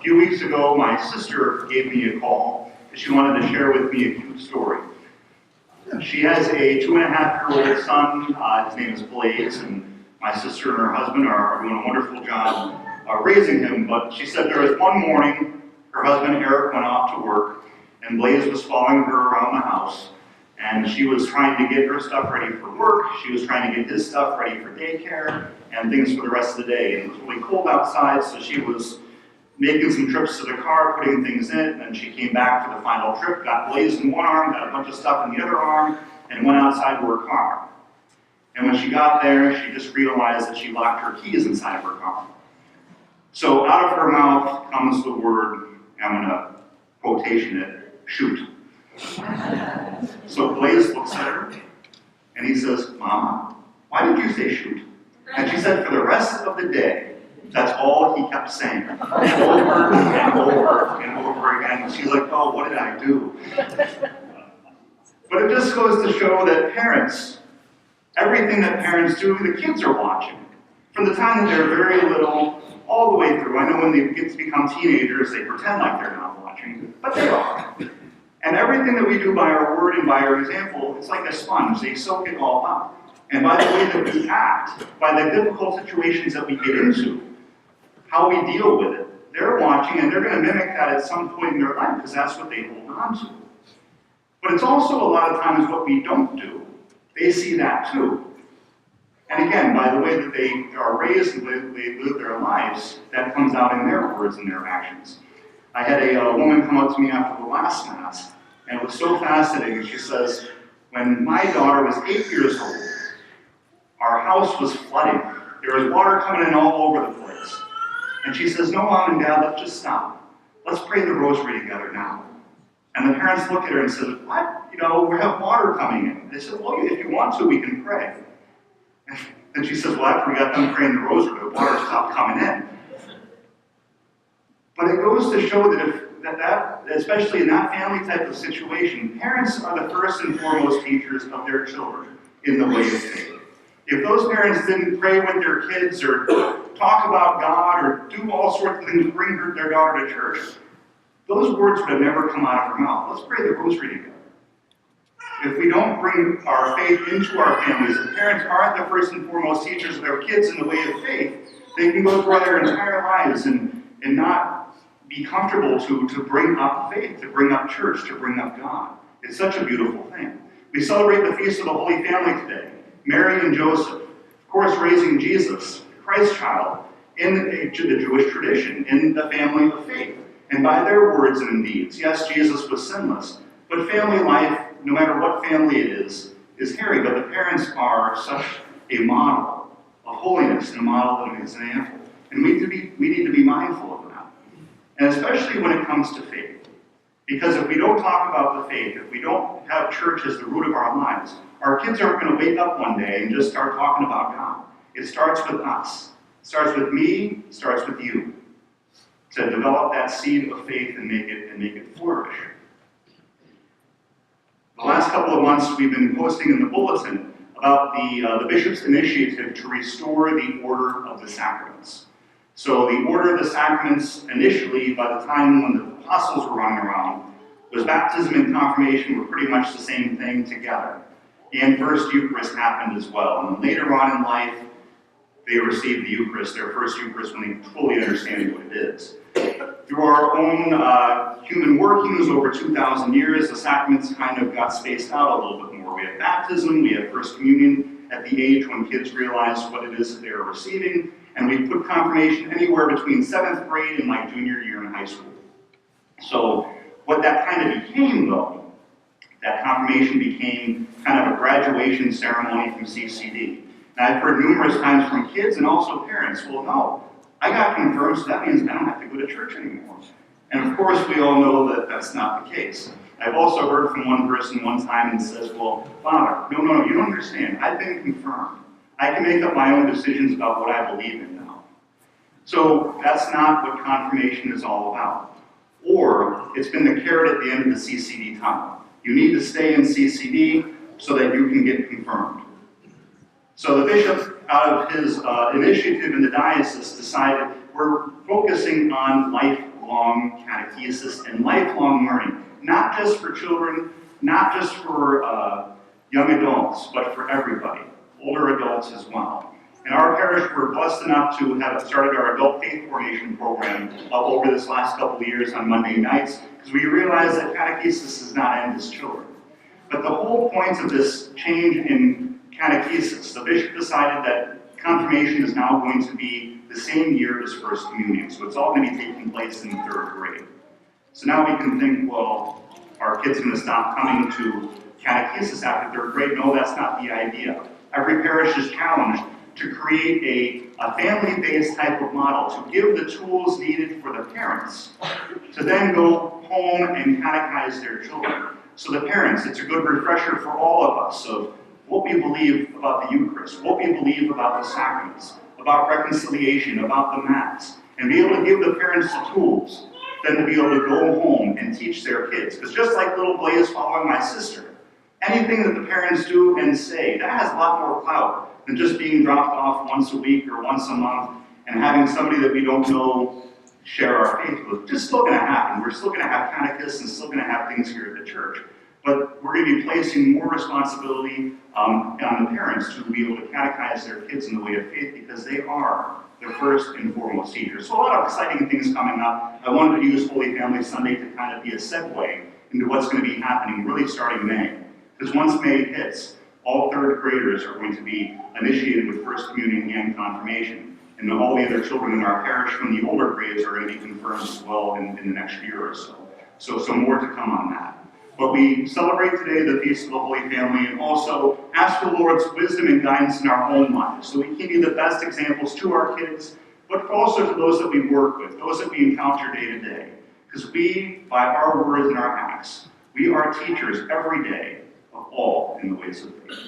few weeks ago, my sister gave me a call. She wanted to share with me a cute story. She has a 2.5-year-old son. His name is Blaze, and my sister and her husband are doing a wonderful job raising him. But she said there was one morning, her husband Eric went off to work, and Blaze was following her around the house. And she was trying to get her stuff ready for work. She was trying to get his stuff ready for daycare and things for the rest of the day. And it was really cold outside, so she was making some trips to the car, putting things in it, and she came back for the final trip, got Blaze in one arm, got a bunch of stuff in the other arm, and went outside to her car. And when she got there, she just realized that she locked her keys inside of her car. So out of her mouth comes the word, I'm going to quotation it, shoot. So Blaze looks at her, and he says, Mama, why did you say shoot? And she said for the rest of the day, that's all he kept saying, over and over and over again. And she's like, oh, what did I do? But it just goes to show that parents, everything that parents do, the kids are watching. From the time that they're very little, all the way through. I know when the kids become teenagers, they pretend like they're not watching, but they are. And everything that we do by our word and by our example, it's like a sponge. They soak it all up. And by the way that we act, by the difficult situations that we get into, how we deal with it, they're watching and they're going to mimic that at some point in their life because that's what they hold on to. But it's also a lot of times what we don't do. They see that too. And again, by the way that they are raised and they live their lives, that comes out in their words and their actions. I had a woman come up to me after the last Mass, and it was so fascinating. She says, when my daughter was 8 years old, our house was flooding. There was water coming in all over the place. And she says, no, Mom and Dad, let's just stop. Let's pray the rosary together now. And the parents look at her and said, what? You know, we have water coming in. They said, well, if you want to, we can pray. And she says, well, after we got done praying the rosary, the water stopped coming in. But it goes to show that especially in that family type of situation, parents are the first and foremost teachers of their children in the way of faith. If those parents didn't pray with their kids or talk about God or do all sorts of things to bring their daughter to church, those words would have never come out of her mouth. Let's pray the rosary together. If we don't bring our faith into our families, if parents aren't the first and foremost teachers of their kids in the way of faith, they can go through their entire lives and not be comfortable to bring up faith, to bring up church, to bring up God. It's such a beautiful thing. We celebrate the Feast of the Holy Family today. Mary and Joseph, of course, raising Jesus, the Christ child, in the Jewish tradition, in the family of faith, and by their words and deeds. Yes, Jesus was sinless, but family life, no matter what family it is hairy, but the parents are such a model of holiness and a model of an example. And we need to be mindful of that. And especially when it comes to faith. Because if we don't talk about the faith, if we don't have church as the root of our lives, our kids aren't going to wake up one day and just start talking about God. It starts with us. It starts with me. It starts with you. To develop that seed of faith and make it flourish. The last couple of months, we've been posting in the bulletin about the bishop's initiative to restore the order of the sacraments. So the order of the sacraments, initially, by the time when the apostles were running around, was baptism and confirmation were pretty much the same thing together. And First Eucharist happened as well. And later on in life, they received the Eucharist, their first Eucharist, when they fully understand what it is. Through our own human workings over 2,000 years, the sacraments kind of got spaced out a little bit more. We have baptism, we have First Communion at the age when kids realize what it is that they are receiving, and we put confirmation anywhere between 7th grade and my junior year in high school. So what that kind of became, though, that confirmation became kind of a graduation ceremony from CCD. And I've heard numerous times from kids and also parents, well, no, I got confirmed, so that means I don't have to go to church anymore. And of course, we all know that that's not the case. I've also heard from one person one time and says, well, Father, no, you don't understand. I've been confirmed. I can make up my own decisions about what I believe in now. So that's not what confirmation is all about. Or it's been the carrot at the end of the CCD tunnel. You need to stay in CCD so that you can get confirmed. So the bishop, out of his initiative in the diocese, decided we're focusing on lifelong year-long catechesis and lifelong learning, not just for children, not just for young adults, but for everybody, older adults as well. In our parish, we're blessed enough to have started our adult faith formation program over this last couple of years on Monday nights, because we realize that catechesis does not end as children. But the whole point of this change in catechesis, the bishop decided that confirmation is now going to be the same year as First Communion, so it's all going to be taking place in the 3rd grade. So now we can think, well, are kids going to stop coming to catechesis after 3rd grade? No, that's not the idea. Every parish is challenged to create a family-based type of model, to give the tools needed for the parents to then go home and catechize their children. So the parents, it's a good refresher for all of us of what we believe about the Eucharist, what we believe about the sacraments, about reconciliation, about the Mass, and be able to give the parents the tools then to be able to go home and teach their kids. Because just like little Blaze following my sister, anything that the parents do and say, that has a lot more clout than just being dropped off once a week or once a month and having somebody that we don't know share our faith with. It's still going to happen. We're still going to have catechists and still going to have things here at the church. But we're going to be placing more responsibility on the parents to be able to catechize their kids in the way of faith, because they are the first and foremost teachers. So a lot of exciting things coming up. I wanted to use Holy Family Sunday to kind of be a segue into what's going to be happening really starting May. Because once May hits, all 3rd graders are going to be initiated with First Communion and confirmation. And all the other children in our parish from the older grades are going to be confirmed as well in the next year or so. So more to come on that. But we celebrate today the Feast of the Holy Family, and also ask for the Lord's wisdom and guidance in our own lives, so we can be the best examples to our kids, but also to those that we work with, those that we encounter day to day. Because we, by our words and our acts, we are teachers every day of all in the ways of faith.